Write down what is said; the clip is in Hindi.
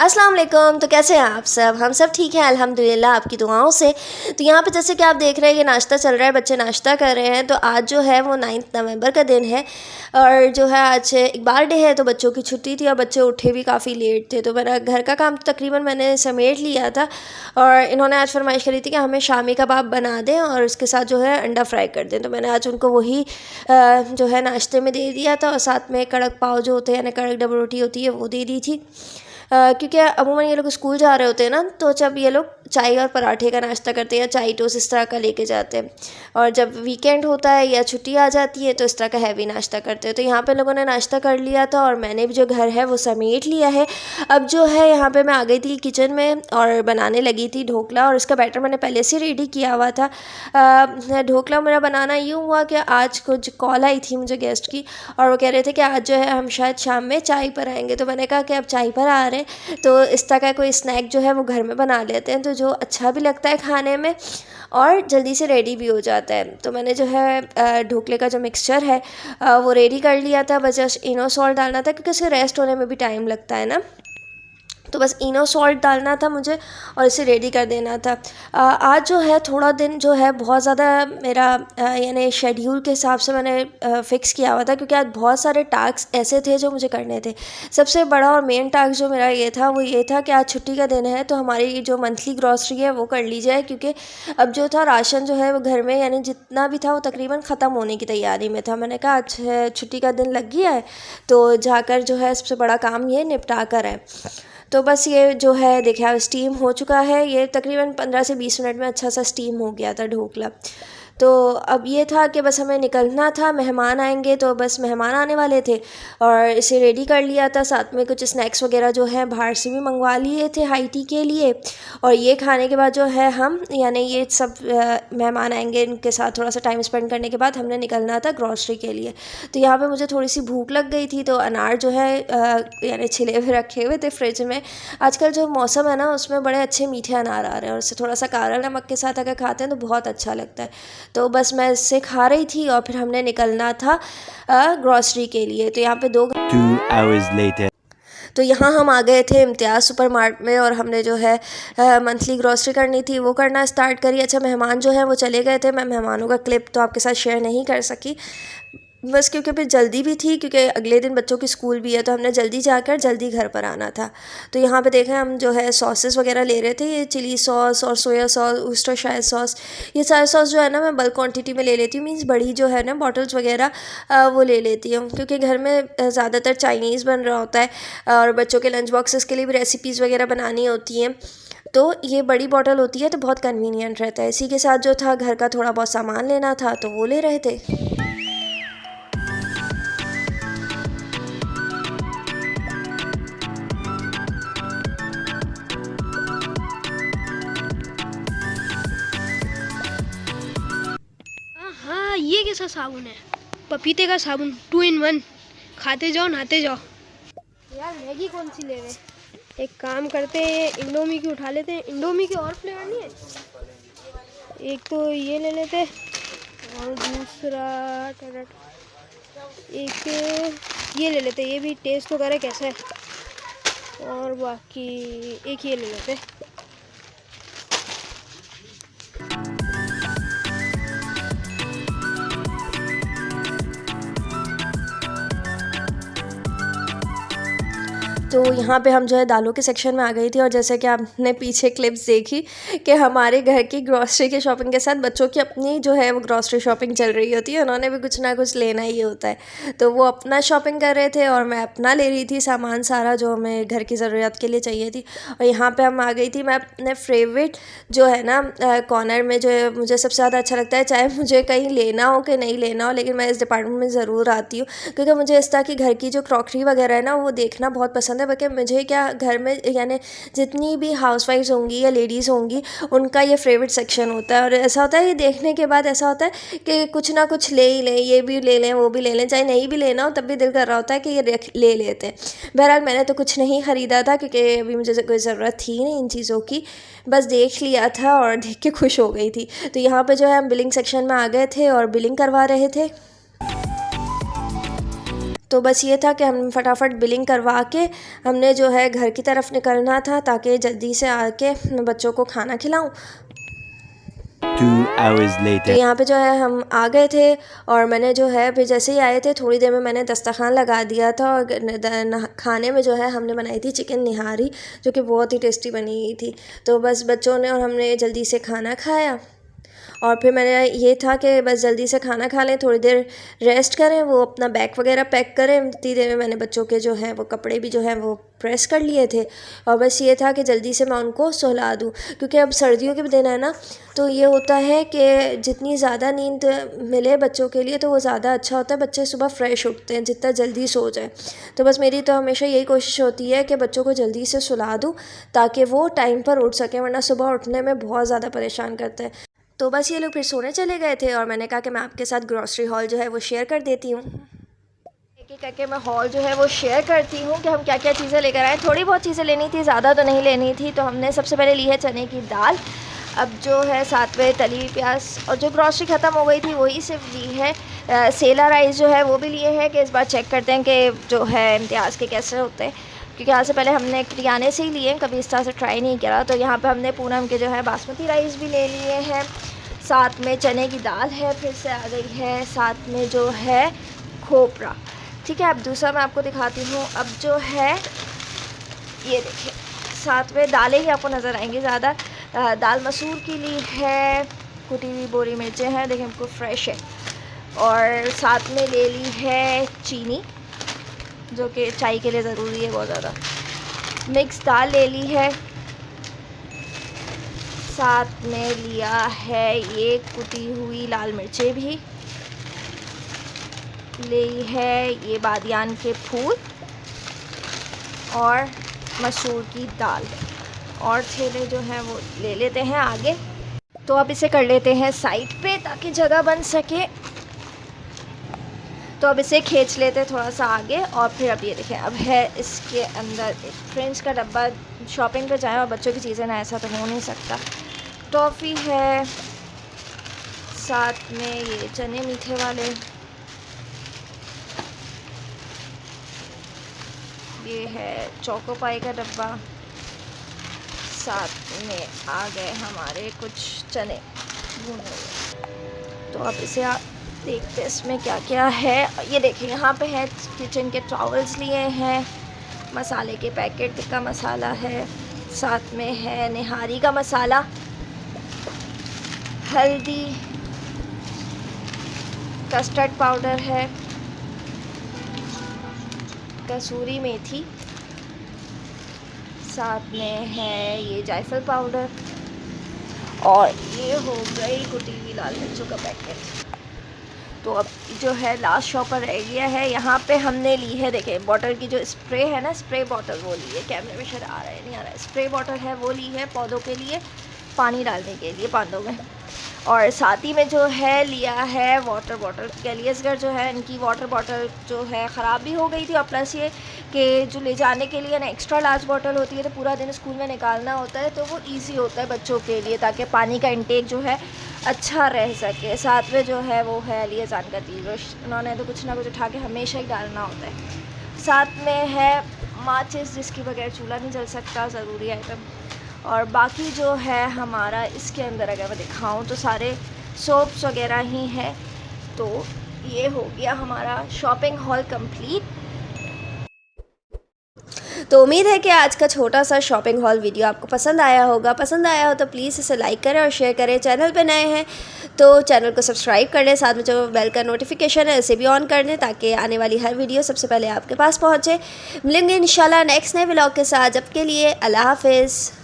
अस्सलाम वालेकुम। तो कैसे हैं आप सब? हम सब ठीक हैं अल्हम्दुलिल्लाह आपकी दुआओं से। तो यहाँ पे जैसे कि आप देख रहे हैं ये नाश्ता चल रहा है, बच्चे नाश्ता कर रहे हैं। तो आज जो है वो 9 नवंबर का दिन है और जो है आज इकबाल डे है, तो बच्चों की छुट्टी थी और बच्चे उठे भी काफ़ी लेट थे। तो मेरा घर का काम तकरीबन मैंने समेट लिया था और इन्होंने आज फरमाइश करी थी कि हमें शामी कबाब बना दें और उसके साथ जो है अंडा फ्राई कर दें। तो मैंने आज उनको वही जो है नाश्ते में दे दिया था और साथ में कड़क पाव जो होते हैं यानी कड़क डबल रोटी होती है वो दे दी थी। क्योंकि अमूमन ये लोग स्कूल जा रहे होते हैं ना, तो जब ये लोग चाय और पराठे का नाश्ता करते हैं या चाय टोस्ट इस तरह का लेके जाते हैं, और जब वीकेंड होता है या छुट्टी आ जाती है तो इस तरह का हैवी नाश्ता करते हैं। तो यहाँ पे लोगों ने नाश्ता कर लिया था और मैंने भी जो घर है वो समेट लिया है। अब जो है यहाँ पे मैं आ गई थी किचन में और बनाने लगी थी ढोकला, और इसका बैटर मैंने पहले से रेडी किया हुआ था। ढोकला मेरा बनाना यूँ हुआ कि आज कुछ कॉल आई थी मुझे गेस्ट की और वो कह रहे थे कि आज जो है हम शायद शाम में चाय पर आएंगे। तो मैंने कहा कि अब चाय पर आ रहे हैं तो इस तरह का कोई स्नैक जो है वो घर में बना लेते हैं, तो जो अच्छा भी लगता है खाने में और जल्दी से रेडी भी हो जाता है। तो मैंने जो है ढोकले का जो मिक्सचर है वो रेडी कर लिया था। बस जस्ट इनो सॉल्ट डालना था क्योंकि उसे रेस्ट होने में भी टाइम लगता है ना, तो बस इनो सॉल्ट डालना था मुझे और इसे रेडी कर देना था। आज जो है थोड़ा दिन जो है बहुत ज़्यादा मेरा यानी शेड्यूल के हिसाब से मैंने फ़िक्स किया हुआ था, क्योंकि आज बहुत सारे टास्क ऐसे थे जो मुझे करने थे। सबसे बड़ा और मेन टास्क जो मेरा ये था वो ये था कि आज छुट्टी का दिन है तो हमारी जो मंथली ग्रॉसरी है वो कर ली जाए, क्योंकि अब जो था राशन जो है वो घर में यानी जितना भी था वो तकरीबन ख़त्म होने की तैयारी में था। मैंने कहा आज छुट्टी का दिन लग गया है तो जाकर जो है सबसे बड़ा काम ये निपटा कर है। तो बस ये जो है देखिए अब स्टीम हो चुका है, ये तकरीबन 15 से 20 मिनट में अच्छा सा स्टीम हो गया था ढोकला। तो अब ये था कि बस हमें निकलना था, मेहमान आएंगे, तो बस मेहमान आने वाले थे और इसे रेडी कर लिया था। साथ में कुछ स्नैक्स वगैरह जो है बाहर से भी मंगवा लिए थे हाई टी के लिए, और ये खाने के बाद जो है हम यानी ये सब मेहमान आएंगे इनके साथ थोड़ा सा टाइम स्पेंड करने के बाद हमने निकलना था ग्रॉसरी के लिए। तो यहाँ पे मुझे थोड़ी सी भूख लग गई थी तो अनार जो है यानी छिले हुए रखे हुए थे फ्रिज में। आजकल जो मौसम है ना उसमें बड़े अच्छे मीठे अनार आ रहे हैं और उससे थोड़ा सा काला नमक के साथ अगर खाते हैं तो बहुत अच्छा लगता है। तो बस मैं इससे खा रही थी और फिर हमने निकलना था ग्रॉसरी के लिए। तो यहाँ पे 2 hours later तो यहाँ हम आ गए थे इम्तियाज़ सुपर मार्ट में और हमने जो है मंथली ग्रॉसरी करनी थी वो करना स्टार्ट करी। अच्छा मेहमान जो हैं वो चले गए थे, मैं मेहमानों का क्लिप तो आपके साथ शेयर नहीं कर सकी बस क्योंकि फिर जल्दी भी थी, क्योंकि अगले दिन बच्चों की स्कूल भी है तो हमने जल्दी जाकर जल्दी घर पर आना था। तो यहाँ पे देखें हम जो है सॉसेस वगैरह ले रहे थे, ये चिली सॉस और सोया सॉस वर्सेस्टाइर सॉस, ये सारे सॉस जो है ना मैं बल्क क्वांटिटी में ले लेती हूँ, मीन्स बड़ी जो है ना बॉटल्स वगैरह वो ले लेती हूँ, क्योंकि घर में ज़्यादातर चाइनीज़ बन रहा होता है और बच्चों के लंच बॉक्सेस के लिए भी रेसिपीज़ वगैरह बनानी होती हैं। तो ये बड़ी बॉटल होती है तो बहुत कन्वीनियंट रहता है। इसी के साथ जो था घर का थोड़ा बहुत सामान लेना था तो वो ले रहे थे। हाँ ये कैसा साबुन है? पपीते का साबुन 2 in 1, खाते जाओ नहाते जाओ। यार मैगी कौन सी ले रहे? एक काम करते हैं इंडोमी की उठा लेते हैं। इंडोमी के और फ्लेवर नहीं है? एक तो ये ले लेते और दूसरा एक ये ले लेते, ये भी टेस्ट तो करे कैसा है, और बाकी एक ये ले लेते। तो यहाँ पे हम जो है दालों के सेक्शन में आ गई थी और जैसे कि आपने पीछे क्लिप्स देखी कि हमारे घर की ग्रॉसरी की शॉपिंग के साथ बच्चों की अपनी जो है वो ग्रॉसरी शॉपिंग चल रही होती है, उन्होंने भी कुछ ना कुछ लेना ही होता है। तो वो अपना शॉपिंग कर रहे थे और मैं अपना ले रही थी सामान सारा जो हमें घर की ज़रूरत के लिए चाहिए थी। और यहाँ पर हम आ गई थी, मैं अपने फेवरेट जो है ना कॉर्नर में जो है मुझे सबसे ज़्यादा अच्छा लगता है, चाहे मुझे कहीं लेना हो कि नहीं लेना हो, लेकिन मैं इस डिपार्टमेंट में ज़रूर आती हूँ क्योंकि मुझे इस तरह की घर की जो क्रॉकरी वगैरह है ना वो देखना बहुत पसंद है। बल्कि मुझे क्या घर में यानी जितनी भी हाउसवाइफ्स होंगी या लेडीज़ होंगी उनका ये फेवरेट सेक्शन होता है, और ऐसा होता है ये देखने के बाद ऐसा होता है कि कुछ ना कुछ ले ही लें, ये भी ले लें वो भी ले लें, चाहे नहीं भी लेना हो तब भी दिल कर रहा होता है कि ये ले लेते हैं। बहरहाल मैंने तो कुछ नहीं ख़रीदा था क्योंकि अभी मुझे कोई ज़रूरत थी नहीं इन चीज़ों की, बस देख लिया था और देख के खुश हो गई थी। तो यहाँ पर जो है हम बिलिंग सेक्शन में आ गए थे और बिलिंग करवा रहे थे। तो बस ये था कि हम फटाफट बिलिंग करवा के हमने जो है घर की तरफ निकलना था ताकि जल्दी से आके मैं बच्चों को खाना खिलाऊं। 2 hours तो later. यहाँ पे जो है हम आ गए थे और मैंने जो है फिर जैसे ही आए थे थोड़ी देर में मैंने दस्तरखान लगा दिया था और खाने में जो है हमने बनाई थी चिकन निहारी जो कि बहुत ही टेस्टी बनी हुई थी। तो बस बच्चों ने और हमने जल्दी से खाना खाया और फिर मैंने ये था कि बस जल्दी से खाना खा लें, थोड़ी देर रेस्ट करें, वो अपना बैग वगैरह पैक करें। इतनी देर में मैंने बच्चों के जो है वो कपड़े भी जो है वो प्रेस कर लिए थे और बस ये था कि जल्दी से मैं उनको सुला दूँ, क्योंकि अब सर्दियों के दिन है ना, तो ये होता है कि जितनी ज़्यादा नींद मिले बच्चों के लिए तो वो ज़्यादा अच्छा होता है। बच्चे सुबह फ्रेश उठते हैं जितना जल्दी सो जाए। तो बस मेरी तो हमेशा यही कोशिश होती है कि बच्चों को जल्दी से सुला दूँ ताकि वो टाइम पर उठ सकें, वरना सुबह उठने में बहुत ज़्यादा परेशान करते हैं। तो बस ये लोग फिर सोने चले गए थे और मैंने कहा कि मैं आपके साथ ग्रॉसरी हॉल जो है वो शेयर कर देती हूँ। एक एक करके मैं हॉल जो है वो शेयर करती हूँ कि हम क्या क्या चीज़ें लेकर आए। थोड़ी बहुत चीज़ें लेनी थी, ज़्यादा तो नहीं लेनी थी। तो हमने सबसे पहले ली है चने की दाल, अब जो है साथ में तली हुई प्याज, और जो ग्रॉसरी ख़त्म हो गई थी वही सिर्फ ली है। सेला राइस जो है वो भी लिए हैं कि इस बार चेक करते हैं कि जो है इम्तियाज़ के कैसे होते हैं, क्योंकि यहाँ से पहले हमने किराने से ही लिए, कभी इस तरह से ट्राई नहीं किया। तो यहाँ पे हमने पूनम के जो है बासमती राइस भी ले लिए हैं, साथ में चने की दाल है फिर से आ गई है, साथ में जो है खोपरा। ठीक है, अब दूसरा मैं आपको दिखाती हूँ। अब जो है ये देखिए, साथ में दालें ही आपको नज़र आएंगी ज़्यादा। दाल मसूर की ली है, कुटी हुई बोरी मिर्चें हैं, देखिए हमको फ्रेश है, और साथ में ले ली है चीनी जो कि चाय के लिए ज़रूरी है बहुत ज़्यादा। मिक्स दाल ले ली है, साथ में लिया है ये कुटी हुई लाल मिर्चें भी ली है, ये बादियान के फूल और मसूर की दाल, और थैले जो हैं वो ले लेते हैं आगे। तो अब इसे कर लेते हैं साइड पे ताकि जगह बन सके। तो अब इसे खींच लेते हैं थोड़ा सा आगे, और फिर अब ये देखें, अब है इसके अंदर एक फ्रेंच का डब्बा। शॉपिंग पे जाएं और बच्चों की चीज़ें ना, ऐसा तो हो नहीं सकता। टॉफ़ी है, साथ में ये चने मीठे वाले, ये है चोको पाई का डब्बा, साथ में आ गए हमारे कुछ चने भुने हुए। तो अब इसे आप देखते हैं इसमें क्या क्या है। ये देखिए यहाँ पे है किचन के टॉवल्स लिए हैं, मसाले के पैकेट, टिक्का मसाला है, साथ में है निहारी का मसाला, हल्दी, कस्टर्ड पाउडर है, कसूरी मेथी, साथ में है ये जायफल पाउडर, और ये हो गई कुटी हुई लाल मिर्चों का पैकेट। तो अब जो है लास्ट शॉपर रह गया है। यहाँ पे हमने ली है, देखिए बॉटल की जो स्प्रे है ना, स्प्रे बॉटल वो ली है। कैमरे में शायद आ रहा है नहीं आ रहा है, स्प्रे बॉटल है वो ली है पौधों के लिए, पानी डालने के लिए पौधों में। और साथ ही में जो है लिया है वाटर बॉटल। गैलियसगर जो है इनकी वाटर बॉटल जो है ख़राब भी हो गई थी, और प्लस ये कि जो ले जाने के लिए ना एक्स्ट्रा लार्ज बॉटल होती है, तो पूरा दिन स्कूल में निकालना होता है, तो वो ईजी होता है बच्चों के लिए, ताकि पानी का इंटेक जो है अच्छा रह सके। साथ में जो है वो है लियाज़ान का तेल, उन्होंने तो कुछ ना कुछ उठा के हमेशा ही डालना होता है। साथ में है माचिस, जिसकी बगैर चूल्हा नहीं जल सकता, ज़रूरी आइटम। और बाकी जो है हमारा इसके अंदर अगर मैं दिखाऊं तो सारे सोप्स वगैरह ही हैं। तो ये हो गया हमारा शॉपिंग हॉल कंप्लीट। तो उम्मीद है कि आज का छोटा सा शॉपिंग हॉल वीडियो आपको पसंद आया होगा। पसंद आया हो तो प्लीज़ इसे लाइक करें और शेयर करें। चैनल पे नए हैं तो चैनल को सब्सक्राइब कर लें, साथ में जो बेल का नोटिफिकेशन है उसे भी ऑन कर दें ताकि आने वाली हर वीडियो सबसे पहले आपके पास पहुँचे। मिलेंगे इंशाल्लाह नेक्स्ट नए व्लॉग के साथ। जब के लिए अल्लाह हाफिज़।